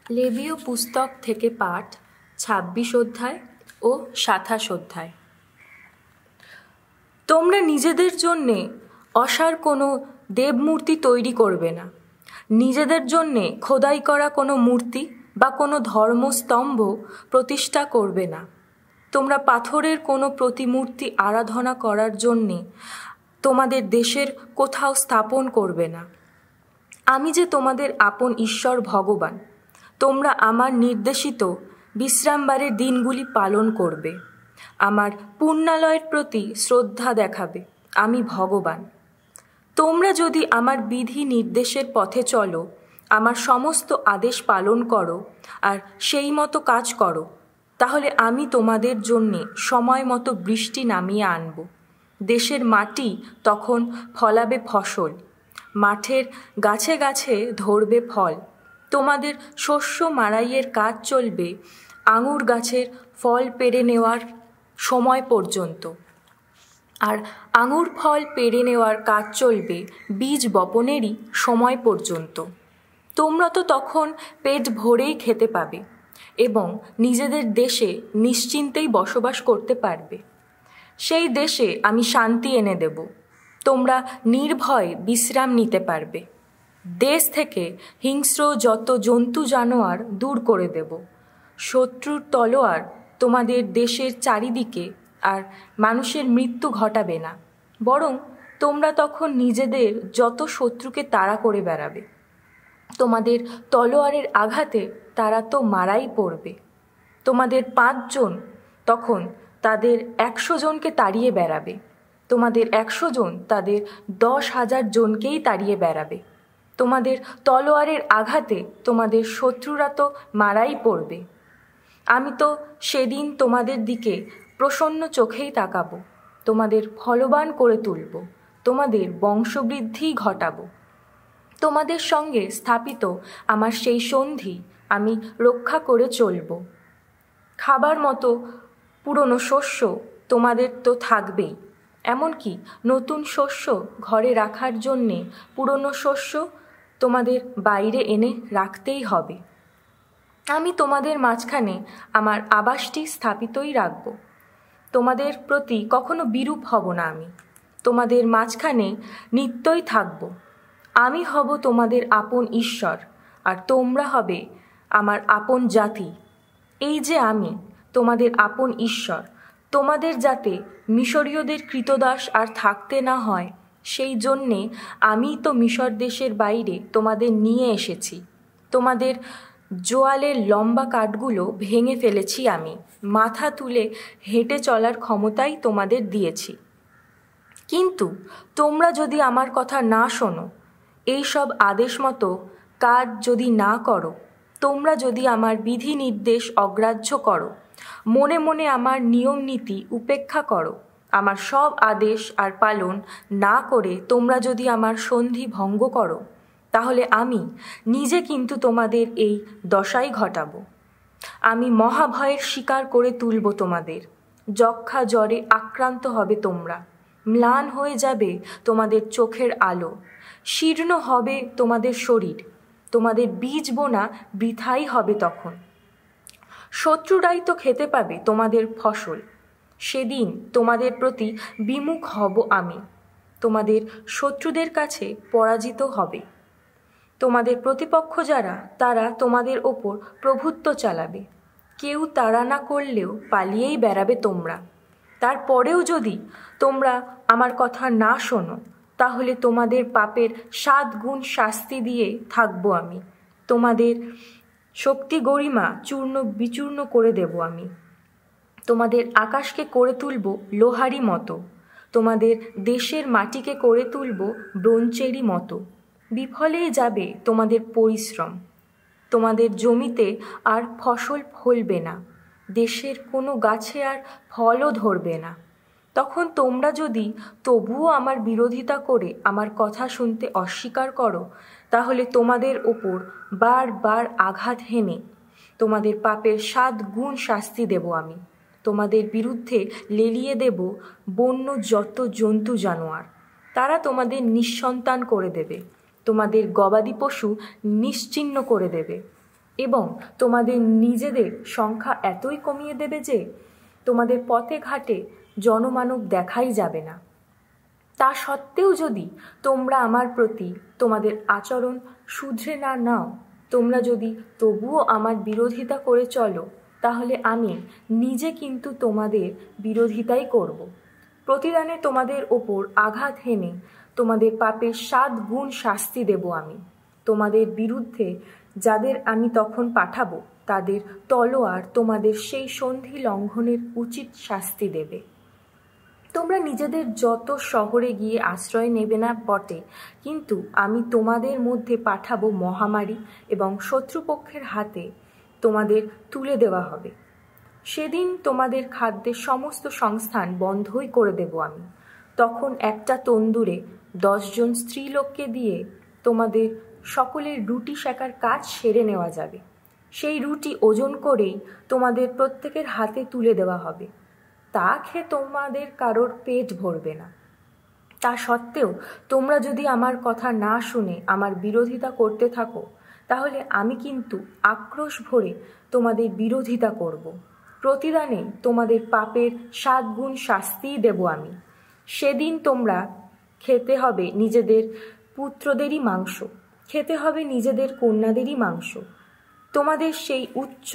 লেবীয় পুস্তক থেকে পাঠ ২৬ অধ্যায় ও ২৭ অধ্যায়। তোমরা নিজেদের জন্যে অসার কোনো দেবমূর্তি তৈরি করবে না, নিজেদের জন্যে খোদাই করা কোনো মূর্তি বা কোনো ধর্মস্তম্ভ প্রতিষ্ঠা করবে না। তোমরা পাথরের কোনো প্রতিমূর্তি আরাধনা করার জন্যে তোমাদের দেশের কোথাও স্থাপন করবে না। আমি যে তোমাদের আপন ঈশ্বর ভগবান। তোমরা আমার নির্দেশিত বিশ্রামবারের দিনগুলি পালন করবে, আমার পুণ্যালয়ের প্রতি শ্রদ্ধা দেখাবে। আমি ভগবান। তোমরা যদি আমার বিধি নির্দেশের পথে চলো, আমার সমস্ত আদেশ পালন করো আর সেই মতো কাজ করো, তাহলে আমি তোমাদের জন্যে সময় মতো বৃষ্টি নামিয়ে আনব। দেশের মাটি তখন ফলাবে ফসল, মাঠের গাছে গাছে ধরবে ফল। তোমাদের শস্য মাড়াইয়ের কাজ চলবে আঙুর গাছের ফল পেড়ে নেওয়ার সময় পর্যন্ত, আর আঙুর ফল পেড়ে নেওয়ার কাজ চলবে বীজ বপনেরই সময় পর্যন্ত। তোমরা তো তখন পেট ভরেই খেতে পাবে এবং নিজেদের দেশে নিশ্চিন্তেই বসবাস করতে পারবে। সেই দেশে আমি শান্তি এনে দেব। তোমরা নির্ভয়ে বিশ্রাম নিতে পারবে। দেশ থেকে হিংস্র যত জন্তু জানোয়ার দূর করে দেব। শত্রুর তলোয়ার তোমাদের দেশের চারিদিকে আর মানুষের মৃত্যু ঘটাবে না, বরং তোমরা তখন নিজেদের যত শত্রুকে তাড়া করে বেড়াবে। তোমাদের তলোয়ারের আঘাতে তারা তো মারাই পড়বে। তোমাদের ৫ জন তখন তাদের ১০০ জনকে তাড়িয়ে বেড়াবে। তোমাদের ১০০ জন তাদের ১০,০০০ জনকেই তাড়িয়ে বেড়াবে। তোমাদের তলোয়ারের আঘাতে তোমাদের শত্রুরা তো মারাই পড়বে। আমি তো সেদিন তোমাদের দিকে প্রসন্ন চোখেই তাকাবো, তোমাদের ফলবান করে তুলব, তোমাদের বংশবৃদ্ধি ঘটাবো। তোমাদের সঙ্গে স্থাপিত আমার সেই সন্ধি আমি রক্ষা করে চলব। খাবার মতো পুরনো শস্য তোমাদের তো থাকবেই, এমনকি নতুন শস্য ঘরে রাখার জন্যে পুরনো শস্য তোমাদের বাইরে এনে রাখতেই হবে। আমি তোমাদের মাঝখানে আমার আবাসটি স্থাপিতই রাখব। তোমাদের প্রতি কখনো বিরূপ হব না। আমি তোমাদের মাঝখানে নিত্যই থাকব। আমি হব তোমাদের আপন ঈশ্বর, আর তোমরা হবে আমার আপন জাতি। এই যে আমি তোমাদের আপন ঈশ্বর, তোমাদের যাতে মিশরীয়দের কৃতদাস আর থাকতে না হয়, সেই জন্যে আমি তো মিশর দেশের বাইরে তোমাদের নিয়ে এসেছি। তোমাদের জোয়ালের লম্বা কাঠগুলো ভেঙে ফেলেছি আমি, মাথা তুলে হেঁটে চলার ক্ষমতাই তোমাদের দিয়েছি। কিন্তু তোমরা যদি আমার কথা না শোনো, এই সব আদেশ মতো কাজ যদি না করো, তোমরা যদি আমার বিধি নির্দেশ অগ্রাহ্য করো, মনে মনে আমার নিয়ম নীতি উপেক্ষা করো, আমার সব আদেশ আর পালন না করে তোমরা যদি আমার সন্ধি ভঙ্গ করো, তাহলে আমি নিজে কিন্তু তোমাদের এই দশাই ঘটাবো। আমি মহাভয়ের শিকার করে তুলব তোমাদের। যক্ষা জ্বরে আক্রান্ত হবে তোমরা, ম্লান হয়ে যাবে তোমাদের চোখের আলো, শীর্ণ হবে তোমাদের শরীর, তোমাদের বীজ বোনা বৃথাই হবে তখন। শত্রুরাই তো খেতে পাবে তোমাদের ফসল। সেদিন তোমাদের প্রতি বিমুখ হব আমি, তোমাদের শত্রুদের কাছে পরাজিত হবে। তোমাদের প্রতিপক্ষ যারা, তারা তোমাদের ওপর প্রভুত্ব চালাবে। কেউ তাড়া না করলেও পালিয়েই বেড়াবে তোমরা। তারপরেও যদি তোমরা আমার কথা না শোনো, তাহলে তোমাদের পাপের ৭ গুণ শাস্তি দিয়ে থাকবো আমি। তোমাদের শক্তি গরিমা চূর্ণ বিচূর্ণ করে দেব আমি। তোমাদের আকাশকে করে তুলব লোহারই মতো, তোমাদের দেশের মাটিকে করে তুলব ব্রোঞ্চেরই মতো। বিফলেই যাবে তোমাদের পরিশ্রম, তোমাদের জমিতে আর ফসল ফলবে না, দেশের কোনো গাছে আর ফলও ধরবে না। তখন তোমরা যদি তবুও আমার বিরোধিতা করে আমার কথা শুনতে অস্বীকার করো, তাহলে তোমাদের ওপর বারবার আঘাত হেনে তোমাদের পাপের ৭ গুণ শাস্তি দেব আমি। তোমাদের বিরুদ্ধে লেলিয়ে দেব বন্য যত জন্তু জানোয়ার, তারা তোমাদের নিঃসন্তান করে দেবে, তোমাদের গবাদি পশু নিশ্চিহ্ন করে দেবে। এবং তোমাদের নিজেদের সংখ্যা এতই কমিয়ে দেবে যে তোমাদের পথে ঘাটে জনমানব দেখাই যাবে না। তা সত্ত্বেও যদি তোমরা আমার প্রতি তোমাদের আচরণ শুধরে না নাও, তোমরা যদি তবুও আমার বিরোধিতা করে চলো, তাহলে আমি নিজে কিন্তু তোমাদের বিরোধিতাই করব। প্রতিদানে তোমাদের ওপর আঘাত হেনে তোমাদের পাপের 7 গুণ শাস্তি দেব আমি। তোমাদের বিরুদ্ধে যাদের আমি তখন পাঠাবো, তাদের তলোয়ার তোমাদের সেই সন্ধি লঙ্ঘনের উচিত শাস্তি দেবে। তোমরা নিজেদের যত শহরে গিয়ে আশ্রয় নেবে না বটে, কিন্তু আমি তোমাদের মধ্যে পাঠাবো মহামারী এবং শত্রুপক্ষের হাতে তোমাদের তুলে দেওয়া হবে। সেদিন তোমাদের খাদ্যের সমস্ত সংস্থান বন্ধই করে দেব আমি। তখন একটা তন্দুরে 10 জন স্ত্রীলোককে দিয়ে তোমাদের সকলের রুটি সেকার কাজ সেরে নেওয়া যাবে। সেই রুটি ওজন করেই তোমাদের প্রত্যেকের হাতে তুলে দেওয়া হবে। তা খেয়ে তোমাদের কারোর পেট ভরবে না। তা সত্ত্বেও তোমরা যদি আমার কথা না শুনে আমার বিরোধিতা করতে থাকো, তাহলে আমি কিন্তু আক্রোশ ভরে তোমাদের বিরোধিতা করব। প্রতিদানে তোমাদের পাপের 7 গুণ শাস্তিই দেব আমি। সেদিন তোমরা খেতে হবে নিজেদের পুত্রদেরই মাংস, খেতে হবে নিজেদের কন্যাদেরই মাংস। তোমাদের সেই উচ্চ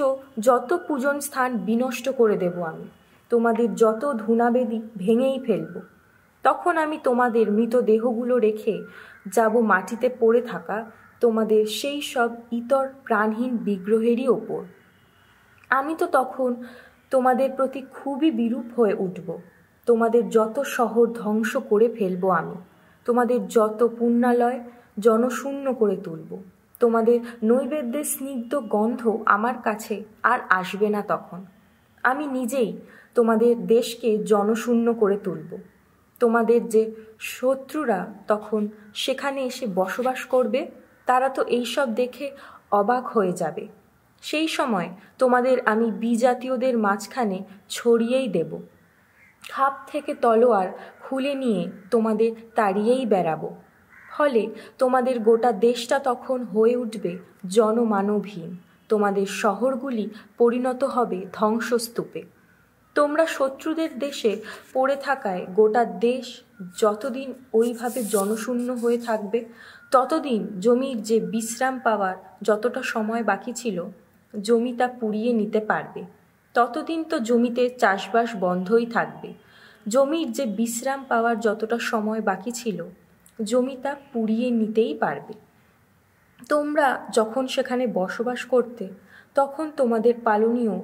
যত পূজন স্থান বিনষ্ট করে দেব আমি। তোমাদের যত ধূনাবেদী ভেঙেই ফেলব। তখন আমি তোমাদের মৃত দেহগুলো রেখে যাব মাটিতে পড়ে থাকা তোমাদের সেই সব ইতর প্রাণহীন বিগ্রহেরই ওপর। আমি তো তখন তোমাদের প্রতি খুবই বিরূপ হয়ে উঠব। তোমাদের যত শহর ধ্বংস করে ফেলব আমি। তোমাদের যত পুণ্যালয় জনশূন্য করে তুলব। তোমাদের নৈবেদ্যের স্নিগ্ধ গন্ধ আমার কাছে আর আসবে না। তখন আমি নিজেই তোমাদের দেশকে জনশূন্য করে তুলব। তোমাদের যে শত্রুরা তখন সেখানে এসে বসবাস করবে, তারা তো এইসব দেখে অবাক হয়ে যাবে। সেই সময় তোমাদের আমি বিজাতীয়দের মাঝখানে ছড়িয়েই দেব। খাপ থেকে তলোয়ার খুলে নিয়ে তোমাদের তাড়িয়েই বেড়াবো। ফলে তোমাদের গোটা দেশটা তখন হয়ে উঠবে জনমানবহীন। তোমাদের শহরগুলি পরিণত হবে ধ্বংসস্তূপে। তোমরা শত্রুদের দেশে পড়ে থাকায় গোটা দেশ যতদিন ওইভাবে জনশূন্য হয়ে থাকবে, ততদিন জমির যে বিশ্রাম পাওয়ার যতটা সময় বাকি ছিল, জমি তা পুড়িয়ে নিতে পারবে। ততদিন তো জমিতে চাষবাস বন্ধই থাকবে। জমির যে বিশ্রাম পাওয়ার যতটা সময় বাকি ছিল, জমি তা পুড়িয়ে নিতেই পারবে। তোমরা যখন সেখানে বসবাস করতে, তখন তোমাদের পালনীয়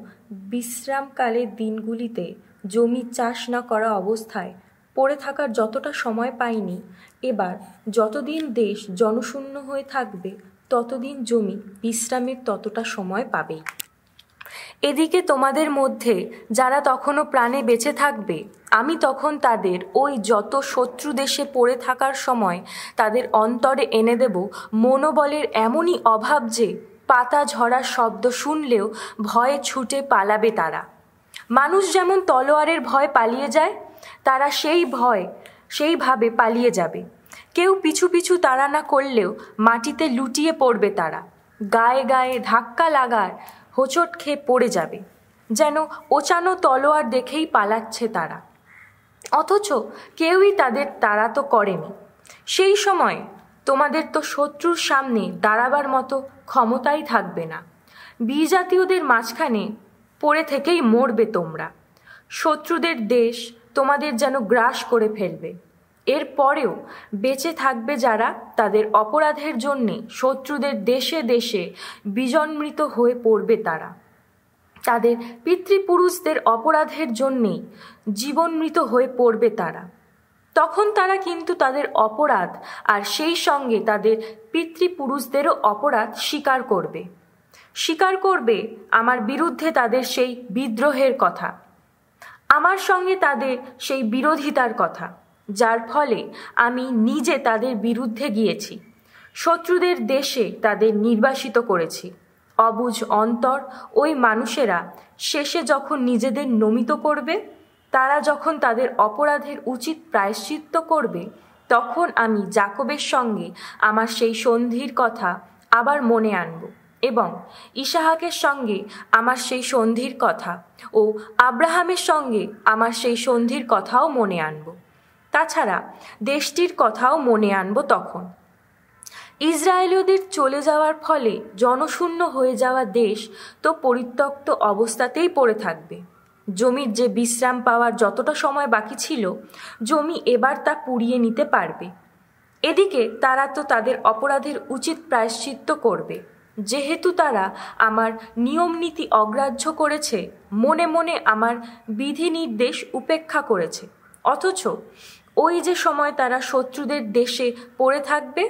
বিশ্রামকালের দিনগুলিতে জমি চাষ না করা অবস্থায় পড়ে থাকার যতটা সময় পাইনি, এবার যতদিন দেশ জনশূন্য হয়ে থাকবে, ততদিন জমি বিশ্রামের ততটা সময় পাবেই। এদিকে তোমাদের মধ্যে যারা তখনও প্রাণে বেঁচে থাকবে, আমি তখন তাদের ওই যত শত্রু দেশে পড়ে থাকার সময় তাদের অন্তরে এনে দেব মনোবলের এমনই অভাব যে পাতা ঝরার শব্দ শুনলেও ভয়ে ছুটে পালাবে তারা। মানুষ যেমন তলোয়ারের ভয় পালিয়ে যায়, তারা সেইভাবে পালিয়ে যাবে। কেউ পিছু পিছু তাড়া না করলেও মাটিতে লুটিয়ে পড়বে তারা। গায়ে গায়ে ধাক্কা লাগার হোঁচট খেয়ে পড়ে যাবে, যেন ওচানো তলোয়ার দেখেই পালাচ্ছে তারা। অথচ কেউই তাদের তাড়া তো করেনি। সেই সময় তোমাদের তো শত্রুর সামনে দাঁড়াবার মতো ক্ষমতাই থাকবে না। বিজাতীয়দের মাঝখানে পড়ে থেকেই মরবে তোমরা। শত্রুদের দেশ তোমাদের যেন গ্রাস করে ফেলবে। এর পরেও বেঁচে থাকবে যারা, তাদের অপরাধের জন্যে শত্রুদের দেশে দেশে বিজন্মৃত হয়ে পড়বে তারা। তাদের পিতৃপুরুষদের অপরাধের জন্যেই জীবনমৃত হয়ে পড়বে তারা। তখন তারা কিন্তু তাদের অপরাধ আর সেই সঙ্গে তাদের পিতৃপুরুষদেরও অপরাধ স্বীকার করবে আমার বিরুদ্ধে তাদের সেই বিদ্রোহের কথা, আমার সঙ্গে তাদের সেই বিরোধিতার কথা, যার ফলে আমি নিজে তাদের বিরুদ্ধে গিয়েছি, শত্রুদের দেশে তাদের নির্বাসিত করেছি। অবুঝ অন্তর ওই মানুষেরা শেষে যখন নিজেদের নমিত করবে, তারা যখন তাদের অপরাধের উচিত প্রায়শ্চিত্ত করবে, তখন আমি যাকবের সঙ্গে আমার সেই সন্ধির কথা আবার মনে আনব এবং ইসাহাকের সঙ্গে আমার সেই সন্ধির কথা ও আব্রাহামের সঙ্গে আমার সেই সন্ধির কথাও মনে আনব। তাছাড়া দেশটির কথাও মনে আনব তখন। ইসরায়েলীয়দের চলে যাওয়ার ফলে জনশূন্য হয়ে যাওয়া দেশ তো পরিত্যক্ত অবস্থাতেই পড়ে থাকবে। জমির যে বিশ্রাম পাওয়ার যতটা সময় বাকি ছিল, জমি এবার তা পুড়িয়ে নিতে পারবে। এদিকে তারা তো তাদের অপরাধের উচিত প্রায়শ্চিত্ত করবে। যেহেতু তারা আমার নিয়মনীতি অগ্রাহ্য করেছে, মনে মনে আমার বিধিনির্দেশ উপেক্ষা করেছে, অথচ ওই যে সময় তারা শত্রুদের দেশে পড়ে থাকবে,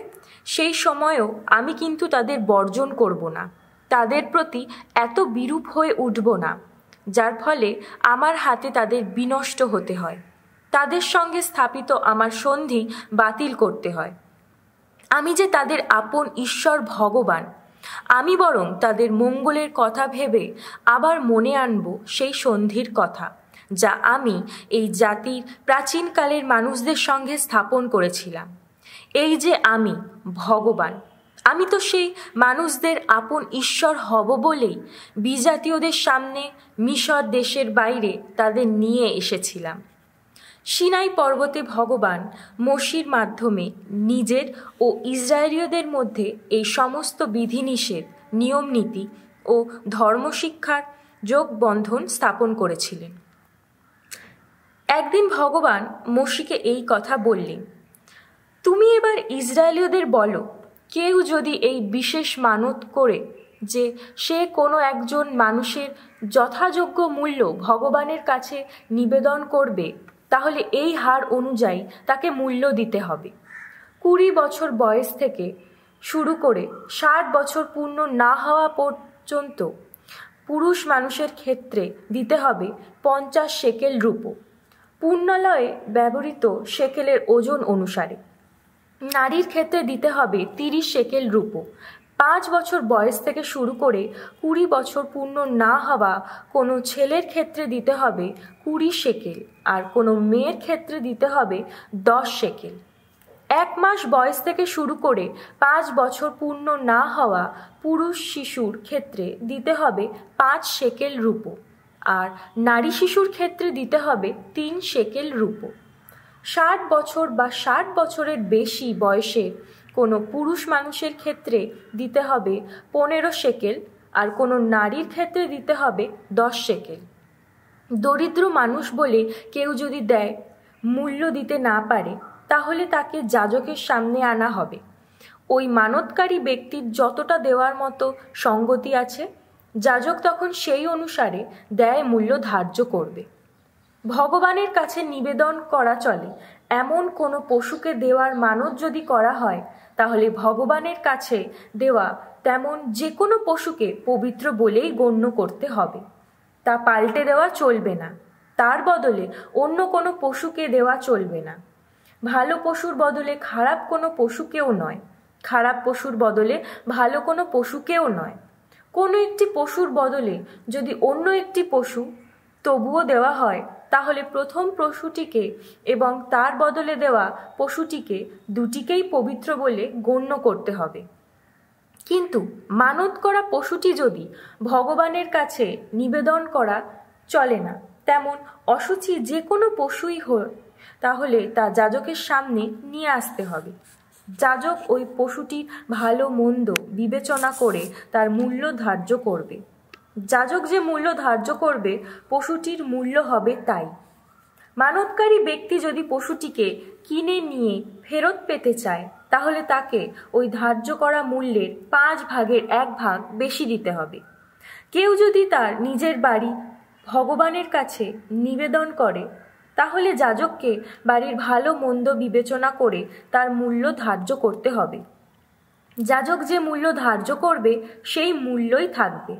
সেই সময়ও আমি কিন্তু তাদের বর্জন করব না, তাদের প্রতি এত বিরূপ হয়ে উঠব না, যার ফলে আমার হাতে তাদের বিনষ্ট হতে হয়, তাদের সঙ্গে স্থাপিত আমার সন্ধি বাতিল করতে হয়। আমি যে তাদের আপন ঈশ্বর ভগবান, আমি বরং তাদের মঙ্গলের কথা ভেবে আবার মনে আনব সেই সন্ধির কথা, যা আমি এই জাতির প্রাচীনকালের মানুষদের সঙ্গে স্থাপন করেছিলাম। এই যে আমি ভগবান, আমি তো সেই মানুষদের আপন ঈশ্বর হব বলেই বিজাতীয়দের সামনে মিশর দেশের বাইরে তাদের নিয়ে এসেছিলাম। সিনাই পর্বতে ভগবান মোশির মাধ্যমে নিজের ও ইসরায়েলীয়দের মধ্যে এই সমস্ত বিধিনিষেধ, নিয়মনীতি ও ধর্মশিক্ষার যোগবন্ধন স্থাপন করেছিলেন। একদিন ভগবান মোশিকে এই কথা বললেন, তুমি এবার ইসরায়েলীয়দের বলো, কেউ যদি এই বিশেষ মানত করে যে সে কোনো একজন মানুষের যথাযোগ্য মূল্য ভগবানের কাছে নিবেদন করবে, তাহলে এই হার অনুযায়ী তাকে মূল্য দিতে হবে। 20 বছর বয়স থেকে শুরু করে 60 বছর পূর্ণ না হওয়া পর্যন্ত পুরুষ মানুষের ক্ষেত্রে দিতে হবে 50 শেকেল রূপো, পুণ্যালয়ে ব্যবহৃত শেকেলের ওজন অনুসারে। নারীর ক্ষেত্রে দিতে হবে 30 শেকেল রূপো। 5 বছর বয়স থেকে শুরু করে 20 বছর পূর্ণ না হওয়া কোনো ছেলের ক্ষেত্রে দিতে হবে 20 শেকেল, আর কোনো মেয়ের ক্ষেত্রে দিতে হবে 10 শেকেল। 1 মাস বয়স থেকে শুরু করে 5 বছর পূর্ণ না হওয়া পুরুষ শিশুর ক্ষেত্রে দিতে হবে 5 শেকেল রূপো, আর নারী শিশুর ক্ষেত্রে দিতে হবে 3 শেকেল রূপো। 60 বছর বা 60 বছরের বেশি বয়সের কোনো পুরুষ মানুষের ক্ষেত্রে দিতে হবে 15 শেকেল, আর কোনো নারীর ক্ষেত্রে দিতে হবে 10 শেকেল। দরিদ্র মানুষ বলে কেউ যদি দেয় মূল্য দিতে না পারে, তাহলে তাকে যাজকের সামনে আনা হবে। ওই মানতকারী ব্যক্তির যতটা দেওয়ার মতো সঙ্গতি আছে, যাজক তখন সেই অনুসারে দেয় মূল্য ধার্য করবে। ভগবানের কাছে নিবেদন করা চলে এমন কোনো পশুকে দেওয়ার মানত যদি করা হয়, তাহলে ভগবানের কাছে দেওয়া তেমন যে কোনো পশুকে পবিত্র বলেই গণ্য করতে হবে। তা পাল্টে দেওয়া চলবে না, তার বদলে অন্য কোনো পশুকে দেওয়া চলবে না। ভালো পশুর বদলে খারাপ কোনো পশুকেও নয়, খারাপ পশুর বদলে ভালো কোনো পশুকেও নয়। কোনো একটি পশুর বদলে যদি অন্য একটি পশু তবুও দেওয়া হয়, তাহলে প্রথম পশুটিকে এবং তার বদলে দেওয়া পশুটিকে দুটিকেই পবিত্র বলে গণ্য করতে হবে। কিন্তু মানত করা পশুটি যদি ভগবানের কাছে নিবেদন করা চলে না, তেমন অশুচি যে কোনো পশুই হয়, তাহলে তা যাজকের সামনে নিয়ে আসতে হবে। যাজক ওই পশুটির ভালো মন্দ বিবেচনা করে তার মূল্য ধার্য করবে। যাজক যে মূল্য ধার্য করবে, পশুটির মূল্য হবে তাই। মানতকারী ব্যক্তি যদি পশুটিকে কিনে নিয়ে ফেরত পেতে চায়, তাহলে তাকে ওই ধার্য করা মূল্যের 5 ভাগের 1 ভাগ বেশি দিতে হবে। কেউ যদি তার নিজের বাড়ি ভগবানের কাছে নিবেদন করে, তাহলে যাজককে বাড়ির ভালো মন্দ বিবেচনা করে তার মূল্য ধার্য করতে হবে। যাজক যে মূল্য ধার্য করবে, সেই মূল্যই থাকবে।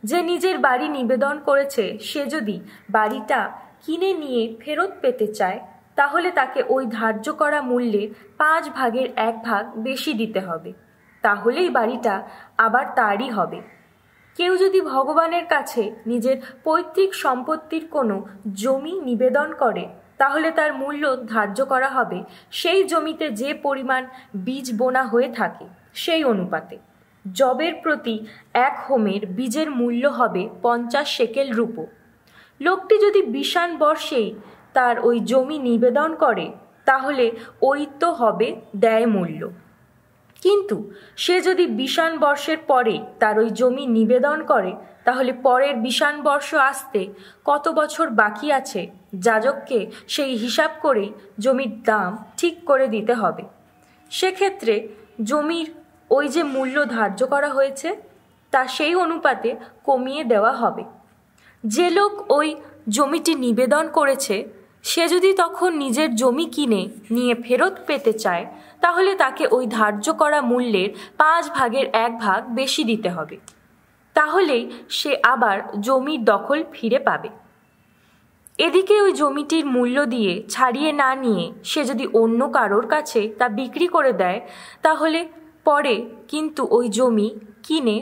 যে নিজের বাড়ি নিবেদন করেছে, সে যদি বাড়িটা কিনে নিয়ে ফেরত পেতে চায়, তাহলে তাকে ওই ধার্য করা মূল্যের 5 ভাগের 1 ভাগ বেশি দিতে হবে, তাহলেই বাড়িটা আবার তারই হবে। কেউ যদি ভগবানের কাছে নিজের পৈতৃক সম্পত্তির কোনো জমি নিবেদন করে, তাহলে তার মূল্য ধার্য করা হবে সেই জমিতে যে পরিমাণ বীজ বোনা হয়ে থাকে সেই অনুপাতে। জবের প্রতি 1 হোমের বীজের মূল্য হবে 50 শেকেল রূপো। লোকটি যদি বিশান বর্ষেই তার ওই জমি নিবেদন করে তাহলে ওই তো হবে দেয় মূল্য। কিন্তু সে যদি বিশান বর্ষের পরে তার ওই জমি নিবেদন করে তাহলে পরের বিশান বর্ষ আসতে কত বছর বাকি আছে যাজককে সেই হিসাব করেই জমির দাম ঠিক করে দিতে হবে। সেক্ষেত্রে জমির ওই যে মূল্য ধার্য করা হয়েছে তা সেই অনুপাতে কমিয়ে দেওয়া হবে। যে লোক ওই জমিটি নিবেদন করেছে সে যদি তখন নিজের জমি কিনে নিয়ে ফেরত পেতে চায় তাহলে তাকে ওই ধার্য করা মূল্যের 5 ভাগের 1 ভাগ বেশি দিতে হবে। তাহলেই সে আবার জমির দখল ফিরে পাবে। এদিকে ওই জমিটির মূল্য দিয়ে ছাড়িয়ে না নিয়ে সে যদি অন্য কারোর কাছে তা বিক্রি করে দেয় তাহলে পরে কিন্তু ওই জমি কিনে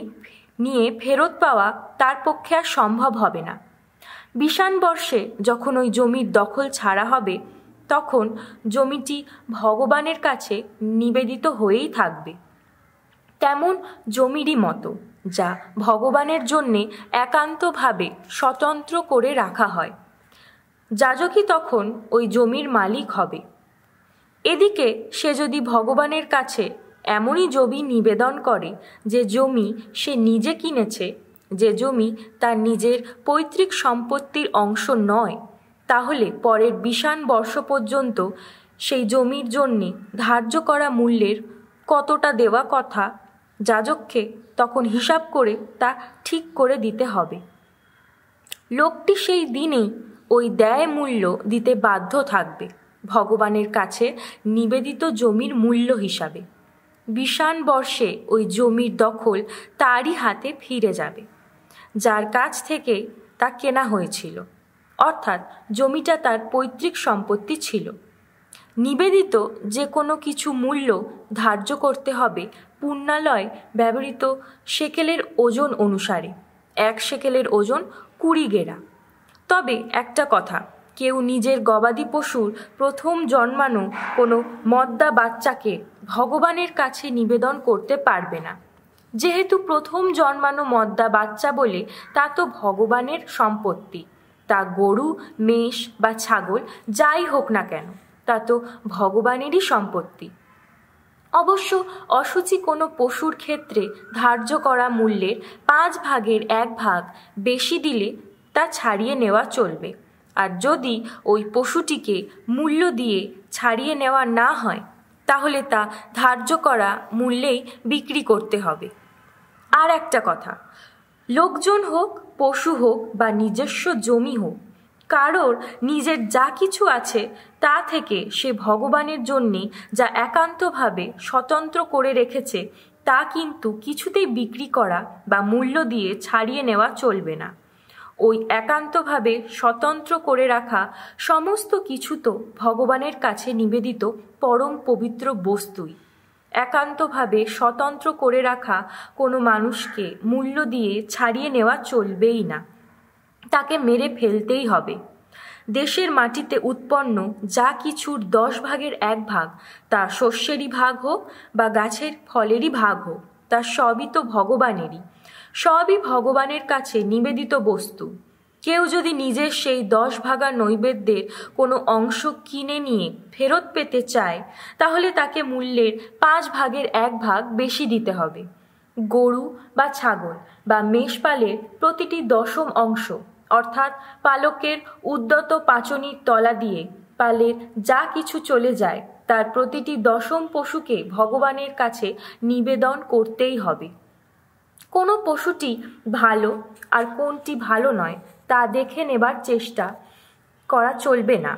নিয়ে ফেরত পাওয়া তার পক্ষে আর সম্ভব হবে না। বিশান বর্ষে যখন ওই জমির দখল ছাড়া হবে তখন জমিটি ভগবানের কাছে নিবেদিত হয়েই থাকবে। তেমন জমিরই মতো যা ভগবানের জন্যে একান্তভাবে স্বতন্ত্র করে রাখা হয়। যাজকই তখন ওই জমির মালিক হবে। এদিকে সে যদি ভগবানের কাছে এমনই জমি নিবেদন করে যে জমি সে নিজে কিনেছে, যে জমি তার নিজের পৈতৃক সম্পত্তির অংশ নয়, তাহলে পরের বিশান বর্ষ পর্যন্ত সেই জমির জন্যে ধার্য করা মূল্যের কতটা দেওয়া কথা যাজককে তখন হিসাব করে তা ঠিক করে দিতে হবে। লোকটি সেই দিনেই ওই দেয় মূল্য দিতে বাধ্য থাকবে ভগবানের কাছে নিবেদিত জমির মূল্য হিসাবে। বিশান বর্ষে ওই জমির দখল তারই হাতে ফিরে যাবে যার কাছ থেকে তা কেনা হয়েছিল, অর্থাৎ জমিটা তার পৈতৃক সম্পত্তি ছিল। নিবেদিত যে কোনো কিছু মূল্য ধার্য করতে হবে পুণ্যালয় ব্যবহৃত শেকেলের ওজন অনুসারে। 1 শেকেলের ওজন 20 গেরা। তবে একটা কথা, কেউ নিজের গবাদি পশুর প্রথম জন্মানো কোনো মদ্দা বাচ্চাকে ভগবানের কাছে নিবেদন করতে পারবে না। যেহেতু প্রথম জন্মানো মদ্দা বাচ্চা বলে তা তো ভগবানের সম্পত্তি, তা গরু, মেষ বা ছাগল যাই হোক না কেন তা তো ভগবানেরই সম্পত্তি। অবশ্য অশুচি কোনো পশুর ক্ষেত্রে ধার্য করা মূল্যের 5 ভাগের 1 ভাগ বেশি দিলে তা ছাড়িয়ে নেওয়া চলবে, আর যদি ওই পশুটিকে মূল্য দিয়ে ছাড়িয়ে নেওয়া না হয় তাহলে তা ধার্য করা মূল্যেই বিক্রি করতে হবে। আর একটা কথা, লোকজন হোক, পশু হোক বা নিজস্ব জমি হোক, কারোর নিজের যা কিছু আছে তা থেকে সে ভগবানের জন্যে যা একান্তভাবে স্বতন্ত্র করে রেখেছে তা কিন্তু কিছুতেই বিক্রি করা বা মূল্য দিয়ে ছাড়িয়ে নেওয়া চলবে না। ওই একান্তভাবে স্বতন্ত্র করে রাখা সমস্ত কিছু তো ভগবানের কাছে নিবেদিত পরম পবিত্র বস্তুই। একান্তভাবে স্বতন্ত্র করে রাখা কোনো মানুষকে মূল্য দিয়ে ছাড়িয়ে নেওয়া চলবেই না, তাকে মেরে ফেলতেই হবে। দেশের মাটিতে উৎপন্ন যা কিছুর 10 ভাগের 1 ভাগ, তা শস্যেরই ভাগ হোক বা গাছের ফলেরই ভাগ হোক, তা সবই তো ভগবানেরই, সবই ভগবানের কাছে নিবেদিত বস্তু। কেউ যদি নিজের সেই 10 ভাগা নৈবেদ্যের কোনো অংশ কিনে নিয়ে ফেরত পেতে চায় তাহলে তাকে মূল্যের 5 ভাগের 1 ভাগ বেশি দিতে হবে। গরু বা ছাগল বা মেষপালের প্রতিটি 10ম অংশ, অর্থাৎ পালকের উদ্যত পাচনির তলা দিয়ে পালের যা কিছু চলে যায় তার প্রতিটি 10ম পশুকে ভগবানের কাছে নিবেদন করতেই হবে। কোনো পশুটি ভালো আর কোনটি ভালো নয় তা দেখে নেবার চেষ্টা করা চলবে না।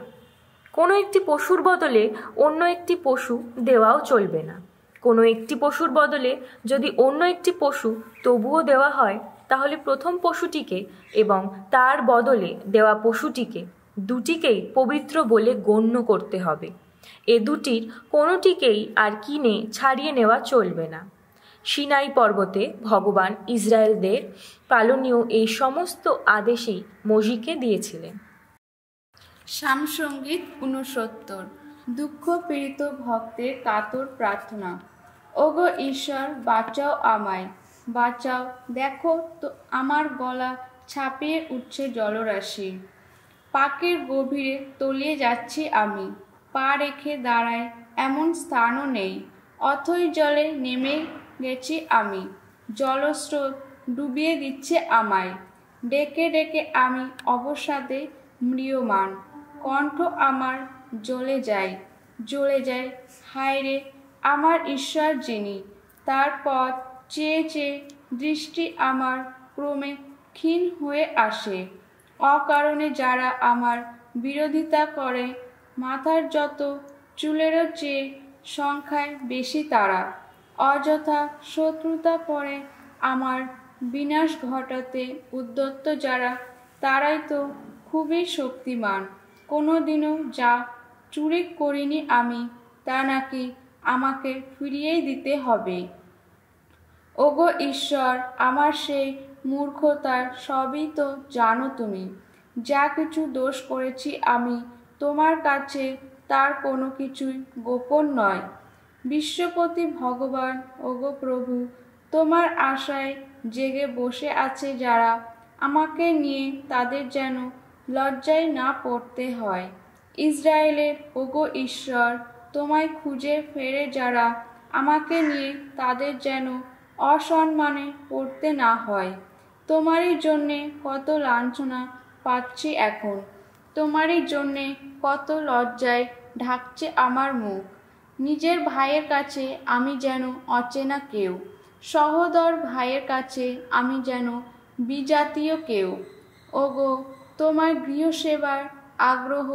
কোনো একটি পশুর বদলে অন্য একটি পশু দেওয়াও চলবে না। কোনো একটি পশুর বদলে যদি অন্য একটি পশু তবুও দেওয়া হয় তাহলে প্রথম পশুটিকে এবং তার বদলে দেওয়া পশুটিকে দুটিকেই পবিত্র বলে গণ্য করতে হবে। এ দুটির কোনোটিকেই আর কিনে ছাড়িয়ে নেওয়া চলবে না। সিনাই পর্বতে ভগবান ইসরায়েলদের পালনীয় এই সমস্ত আদেশই মোজিকে দিয়েছিলেন। সামসঙ্গীত 69। দুঃখ পীড়িত ভক্তের কাতর প্রার্থনা। ওগো ঈশ্বর, বাঁচাও আমায়, বাঁচাও। দেখো তো আমার গলা ছাপিয়ে উঠছে জলরাশি। পাকের গভীরে তলিয়ে যাচ্ছি আমি, পা রেখে দাঁড়ায় এমন স্থানও নেই। অথই জলে নেমে গেছি আমি, জলস্রোত ডুবিয়ে দিচ্ছে আমায়। ডেকে ডেকে আমি অবসাদে ম্রিয়মাণ, কণ্ঠ আমার জ্বলে যায়, জ্বলে যায়। হায় রে আমার ঈশ্বর যিনি, তার পথ চেয়ে চেয়ে দৃষ্টি আমার ক্রমে ক্ষীণ হয়ে আসে। অকারণে যারা আমার বিরোধিতা করে, মাথার যত চুলেরও চেয়ে সংখ্যায় বেশি তারা। অযথা শত্রুতা করে আমার বিনাশ ঘটাতে উদ্যত যারা, তারাই তো খুবই শক্তিমান। কোনোদিনও যা চুরি করিনি আমি, তা নাকি আমাকে ফিরিয়েই দিতে হবে। ওগো ঈশ্বর, আমার সেই মূর্খতার সবই তো জানো তুমি। যা কিছু দোষ করেছি আমি তোমার কাছে, তার কোনো কিছুই গোপন নয়। বিশ্বপতি ভগবান, ওগো প্রভু, তোমার আশায় জেগে বসে আছে যারা, আমাকে নিয়ে তাদের যেন লজ্জায় না পড়তে হয়। ইসরায়েলের ওগো ঈশ্বর, তোমায় খুঁজে ফেরে যারা, আমাকে নিয়ে তাদের যেন অসম্মানে পড়তে না হয়। তোমারই জন্যে কত লাঞ্ছনা পাচ্ছি এখন, তোমারই জন্যে কত লজ্জায় ঢাকছে আমার মুখ। নিজের ভাইয়ের কাছে আমি যেন অচেনা কেউ, সহোদর ভাইয়ের কাছে আমি যেন বিজাতীয় কেউ। ওগো, তোমার গৃহসেবার আগ্রহ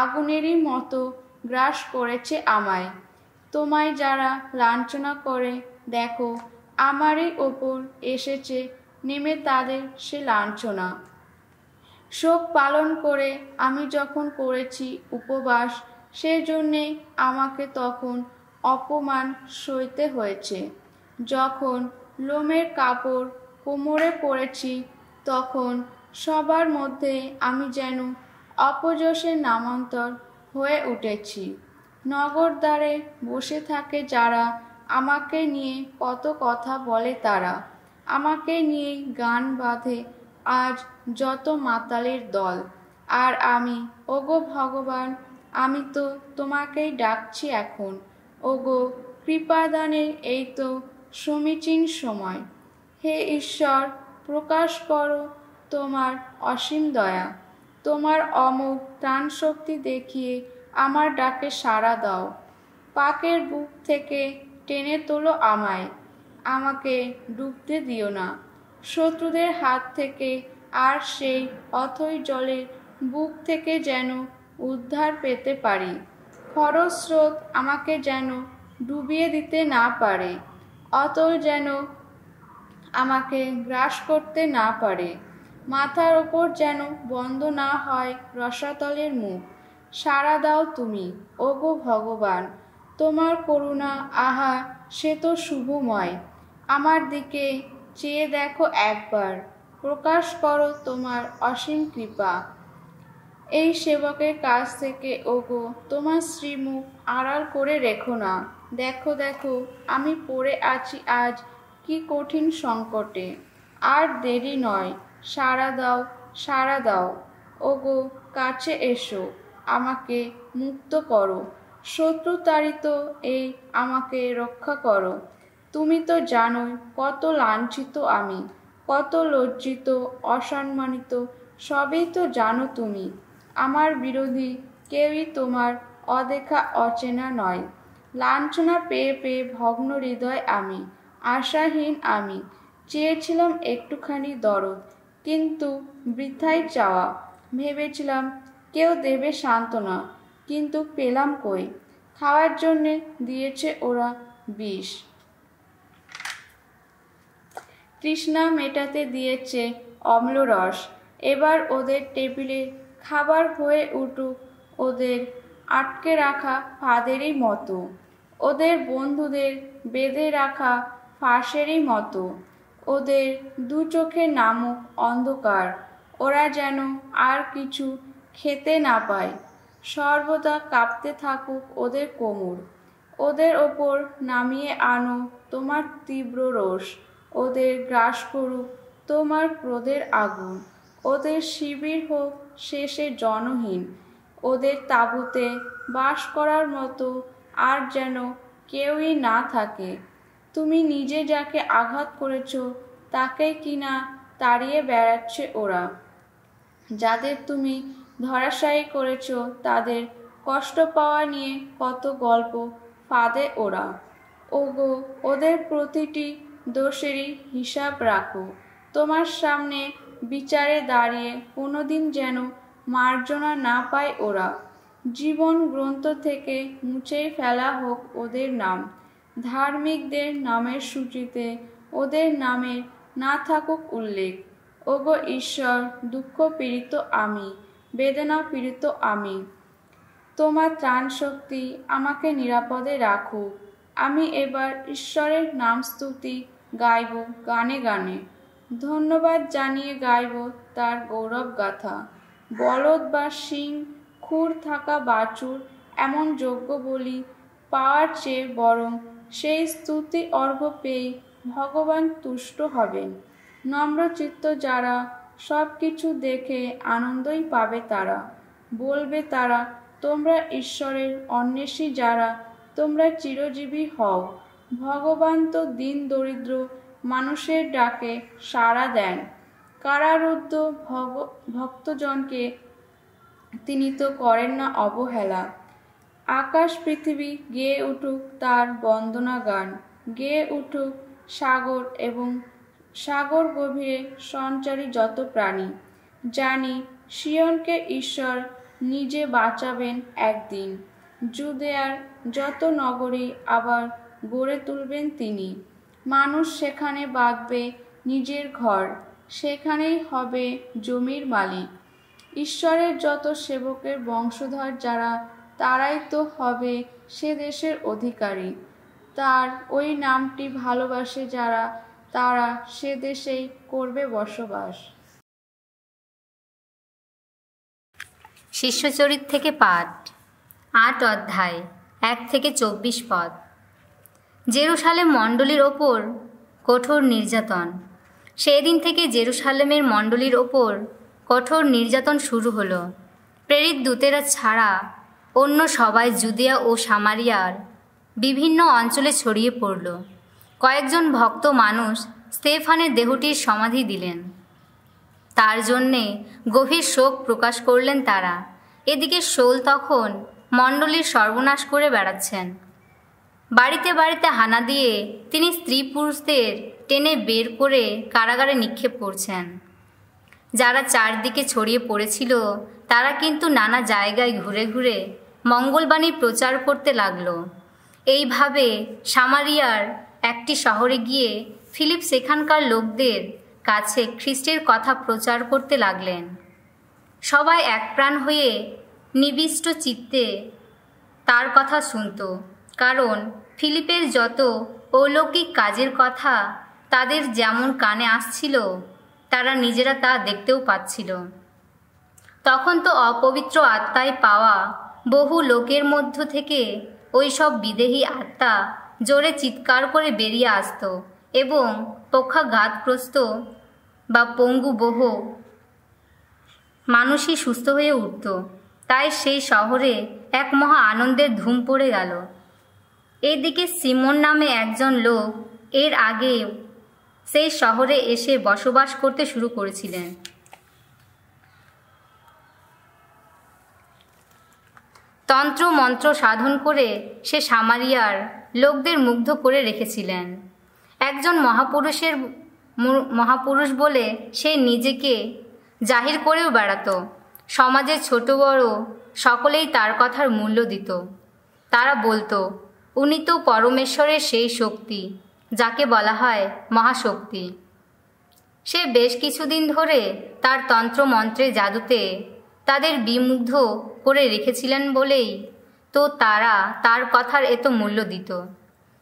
আগুনেরই মতো গ্রাস করেছে আমায়। তোমায় যারা লাঞ্ছনা করে, দেখো আমারই ওপর এসেছে নেমে তাদের সে লাঞ্ছনা। শোক পালন করে আমি যখন করেছি উপবাস, সেজন্যে আমাকে তখন অপমান সইতে হয়েছে। যখন লোমের কাপড় কোমরে পরেছি, তখন সবার মধ্যে আমি যেন অপযশের নামান্তর হয়ে উঠেছি। নগরদ্বারে বসে থাকে যারা, আমাকে নিয়ে কত কথা বলে তারা। আমাকে নিয়ে গান বাঁধে আজ যত মাতালের দল। আর আমি, ওগো ভগবান, আমি তো তোমাকেই ডাকছি এখন। ওগো, কৃপাদানের এই তো সমীচীন সময়। হে ঈশ্বর, প্রকাশ করো তোমার অসীম দয়া। তোমার অমোঘ প্রাণশক্তি দেখিয়ে আমার ডাকে সাড়া দাও। পাকের বুক থেকে টেনে তোলো আমায়, আমাকে ডুবতে দিও না শত্রুদের হাত থেকে। আর সেই অথই জলের বুক থেকে যেন উদ্ধার পেতে পারি। খরস্রোত আমাকে যেন ডুবিয়ে দিতে না পারে, অতল যেন আমাকে গ্রাস করতে না পারে। মাথার ওপর যেন বন্ধ না হয় রসাতলের মুখ। সাড়া দাও তুমি, ওগো ভগবান। তোমার করুণা, আহা সে তো শুভময়। আমার দিকে চেয়ে দেখো একবার, প্রকাশ করো তোমার অসীম কৃপা। এই সেবকের কাছ থেকে ওগো তোমার শ্রীমুখ আড়াল করে রেখো না। দেখো দেখো আমি পড়ে আছি আজ কি কঠিন সংকটে। আর দেরি নয়, সাড়া দাও, সাড়া দাও। ওগো কাছে এসো, আমাকে মুক্ত করো। শত্রুতাড়িত এই আমাকে রক্ষা করো। তুমি তো জানোই কত লাঞ্ছিত আমি, কত লজ্জিত, অসম্মানিত, সবই তো জানো তুমি। আমার বিরোধী কেউই তোমার অদেখা অচেনা নয়। লাঞ্ছনা পেয়ে পেয়ে ভগ্ন হৃদয় আমি, আশাহীন আমি। চেয়েছিলাম একটুখানি দরদ, কিন্তু বৃথাই চাওয়া। ভেবেছিলাম কেউ দেবে সান্ত্বনা, কিন্তু পেলাম কই। খাওয়ার জন্যে দিয়েছে ওরা বিষ, তৃষ্ণা মেটাতে দিয়েছে অম্লরস। এবার ওদের টেবিলে খাবার হয়ে উঠুক ওদের আটকে রাখা ফাঁদেরই মতো, ওদের বন্ধুদের বেঁধে রাখা ফাঁসেরই মতো। ওদের দু চোখে নামুক অন্ধকার, ওরা যেন আর কিছু খেতে না পায়। সর্বদা কাঁপতে থাকুক ওদের কোমর। ওদের ওপর নামিয়ে আনো তোমার তীব্র রোষ, ওদের গ্রাস করুক তোমার ক্রোধের আগুন, ওদের শিবির হোক শেষে জনহীন, ওদের তাঁবুতে বাস করার মতো আর যেন কেউই না থাকে। তুমি নিজে যাকে আঘাত করেছ তাকেই কিনা তাড়িয়ে বেড়াচ্ছে ওরা। যাদের তুমি ধরাশায়ী করেছ তাদের কষ্ট পাওয়া নিয়ে কত গল্প ফাঁদে ওরা। ওগো, ওদের প্রতিটি দোষেরই হিসাব রাখো। তোমার সামনে বিচারে দাঁড়িয়ে কোনোদিন যেন মার্জনা না পায় ওরা। জীবন গ্রন্থ থেকে মুছেই ফেলা হোক ওদের নাম। ধার্মিকদের নামের সূচিতে ওদের নামের না থাকুক উল্লেখ। ওগো ঈশ্বর, দুঃখ পীড়িত আমি, বেদনা পীড়িত আমি। তোমার ত্রাণ শক্তি আমাকে নিরাপদে রাখুক। আমি এবার ঈশ্বরের নাম স্তুতি গাইব গানে গানে, ধন্যবাদ জানিয়ে গাইব তার গৌরব গাথা। বলদ বা সিং খুর থাকা বাছুর এমন যোগ্য বলি পাওয়ার চেয়ে বরং সেই স্তুতি অর্ঘ্য পেয়ে ভগবান তুষ্ট হবেন। নম্রচিত্ত যারা সব কিছু দেখে আনন্দই পাবে তারা। বলবে তারা, তোমরা ঈশ্বরের অন্বেষী যারা, তোমরা চিরজীবী হও। ভগবান তো দীন দরিদ্র মানুষের ডাকে সাড়া দেন, কারারুদ্ধ ভক্তজনকে তিনি তো করেন না অবহেলা। আকাশ পৃথিবী গেয়ে উঠুক তার বন্দনা গান, গেয়ে উঠুক সাগর এবং সাগর গভীরে সঞ্চারী যত প্রাণী। জানি সিয়নকে ঈশ্বর নিজে বাঁচাবেন একদিন, জুদেয়ার যত নগরী আবার গড়ে তুলবেন তিনি। মানুষ সেখানে বাঁধবে নিজের ঘর, সেখানেই হবে জমির মালিক। ঈশ্বরের যত সেবকের বংশধর যারা, তারাই তো হবে সে দেশের অধিকারী। তার ওই নামটি ভালোবাসে যারা, তারা সে দেশেই করবে বসবাস। শিষ্যচরিত থেকে পাঠ, ৮ অধ্যায়, ১ থেকে ২৪ পদ। জেরুসালেম মণ্ডলীর ওপর কঠোর নির্যাতন। সেই দিন থেকে জেরুসালেমের মণ্ডলীর ওপর কঠোর নির্যাতন শুরু হলো। প্রেরিত দূতেরা ছাড়া অন্য সবাই জুদিয়া ও সামারিয়ার বিভিন্ন অঞ্চলে ছড়িয়ে পড়ল। কয়েকজন ভক্ত মানুষ স্তেফানের দেহটির সমাধি দিলেন। তার জন্যে গভীর শোক প্রকাশ করলেন তারা। এদিকে শৌল তখন মণ্ডলীর সর্বনাশ করে বেড়াচ্ছেন। বাড়িতে বাড়িতে হানা দিয়ে তিনি স্ত্রী পুরুষদের টেনে বের করে কারাগারে নিক্ষেপ করছেন। যারা চারদিকে ছড়িয়ে পড়েছিল তারা কিন্তু নানা জায়গায় ঘুরে ঘুরে মঙ্গলবাণী প্রচার করতে লাগল। এইভাবে সামারিয়ার একটি শহরে গিয়ে ফিলিপ সেখানকার লোকদের কাছে খ্রিস্টের কথা প্রচার করতে লাগলেন। সবাই একপ্রাণ হয়ে নিবিষ্ট চিত্তে তার কথা শুনত, কারণ ফিলিপের যত অলৌকিক কাজের কথা তাদের যেমন কানে আসছিল তারা নিজেরা তা দেখতেও পাচ্ছিল। তখন তো অপবিত্র আত্মায় পাওয়া বহু লোকের মধ্য থেকে ওই সব বিদেহী আত্মা জোরে চিৎকার করে বেরিয়ে আসত এবং পক্ষাঘাতগ্রস্ত বা পঙ্গু বহু মানুষই সুস্থ হয়ে উঠত। তাই সেই শহরে এক মহা আনন্দের ধুম পড়ে গেল। এদিকে সিমন নামে একজন লোক এর আগে সেই শহরে এসে বসবাস করতে শুরু করেছিলেন। তন্ত্র মন্ত্র সাধন করে সে সামারিয়ার লোকদের মুগ্ধ করে রেখেছিলেন। একজন মহাপুরুষ বলে সে নিজেকে জাহির করেও বেড়াতো। সমাজের ছোট বড় সকলেই তার কথার মূল্য দিত। তারা বলতো, উনি তো পরমেশ্বরের সেই শক্তি যাকে বলা হয় মহাশক্তি। সে বেশ কিছুদিন ধরে তার তন্ত্রমন্ত্রের জাদুতে তাদের বিমুগ্ধ করে রেখেছিলেন বলেই তো তারা তার কথার এত মূল্য দিত।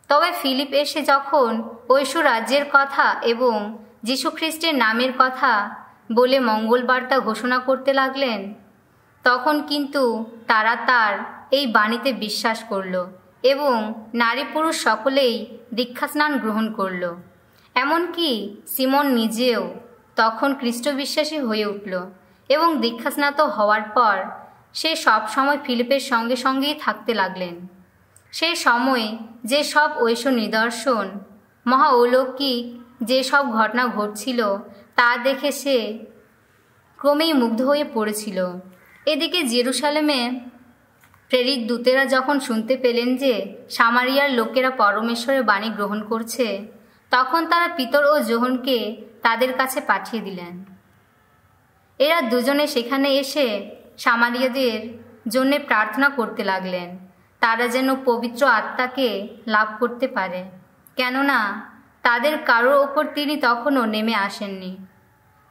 তবে ফিলিপ এসে যখন ঐশ্ব রাজ্যের কথা এবং যীশুখ্রিস্টের নামের কথা বলে মঙ্গলবার্তা ঘোষণা করতে লাগলেন, তখন কিন্তু তারা তার এই বাণীতে বিশ্বাস করল এবং নারী পুরুষ সকলেই দীক্ষাস্নান গ্রহণ করল। এমনকি সিমন নিজেও তখন খ্রিস্ট বিশ্বাসী হয়ে উঠল এবং দীক্ষাস্নাত হওয়ার পর সে সব সময় ফিলিপের সঙ্গে সঙ্গেই থাকতে লাগলেন। সেই সময়ে যে সব ঐশ্ব নিদর্শন, মহা অলৌকিক যে সব ঘটনা ঘটছিল তা দেখে সে ক্রমেই মুগ্ধ হয়ে পড়েছিল। এদিকে জেরুসালেমে প্রেরিত দূতেরা যখন শুনতে পেলেন যে সামারিয়ার লোকেরা পরমেশ্বরের বাণী গ্রহণ করছে, তখন তারা পিতর ও যোহনকে তাদের কাছে পাঠিয়ে দিলেন। এরা দুজনে সেখানে এসে সামারিয়াদের জন্যে প্রার্থনা করতে লাগলেন, তারা যেন পবিত্র আত্মাকে লাভ করতে পারে, কেননা তাদের কারোর ওপর তিনি তখনও নেমে আসেননি।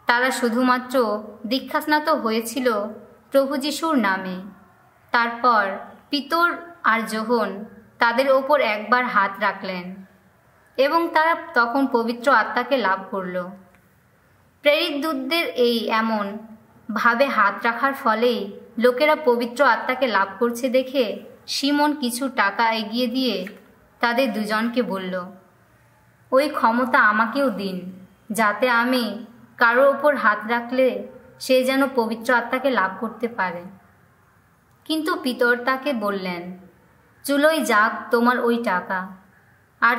তারা শুধুমাত্র দীক্ষাস্নাত হয়েছিল প্রভু যিশুর নামে। তারপর পিতর আর যোহন তাদের ওপর একবার হাত রাখলেন এবং তারা তখন পবিত্র আত্মাকে লাভ করল। প্রেরিত দূতদের এই এমন ভাবে হাত রাখার ফলেই লোকেরা পবিত্র আত্মাকে লাভ করছে দেখে সিমন কিছু টাকা এগিয়ে দিয়ে তাদের দুজনকে বলল, ওই ক্ষমতা আমাকেও দিন, যাতে আমি কারো ওপর হাত রাখলে সে যেন পবিত্র আত্মাকে লাভ করতে পারে। কিন্তু পিতর তাকে বললেন, চুলোই যাক তোমার ওই টাকা। আর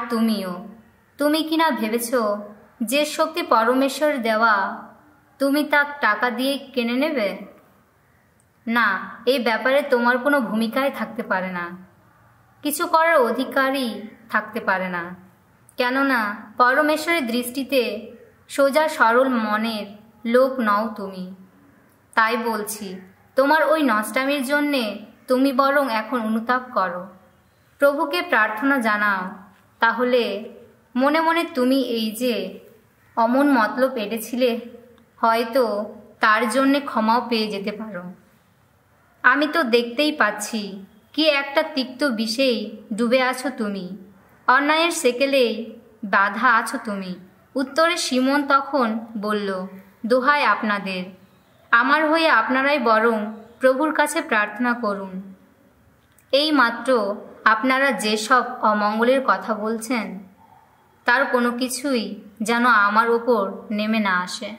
তুমি কিনা ভেবেছ যে শক্তি পরমেশ্বর দেওয়া তুমি তা টাকা দিয়ে কিনে নেবে? না, এই ব্যাপারে তোমার কোনো ভূমিকাই থাকতে পারে না, কিছু করার অধিকারই থাকতে পারে না, কেননা পরমেশ্বরের দৃষ্টিতে সোজা সরল মনের লোক নও তুমি। তাই বলছি, তোমার ওই নষ্টামির জন্যে তুমি বরং এখন অনুতাপ করো, প্রভুকে প্রার্থনা জানাও, তাহলে মনে মনে তুমি এই যে অমন মতলব এঁটেছিলে হয়তো তার জন্যে ক্ষমাও পেয়ে যেতে পারো। আমি তো দেখতেই পাচ্ছি কি একটা তিক্ত বিষেই ডুবে আছো তুমি, অন্যায়ের সেকেলেই বাধা আছো তুমি। উত্তরে সিমন তখন বলল, দোহাই আপনাদের, আমার হয়ে আপনারাই বরং প্রভুর কাছে প্রার্থনা করুন। এই মাত্র আপনারা যেসব অমঙ্গলের কথা বলছেন তার কোনো কিছুই যেন আমার ওপর নেমে না আসে।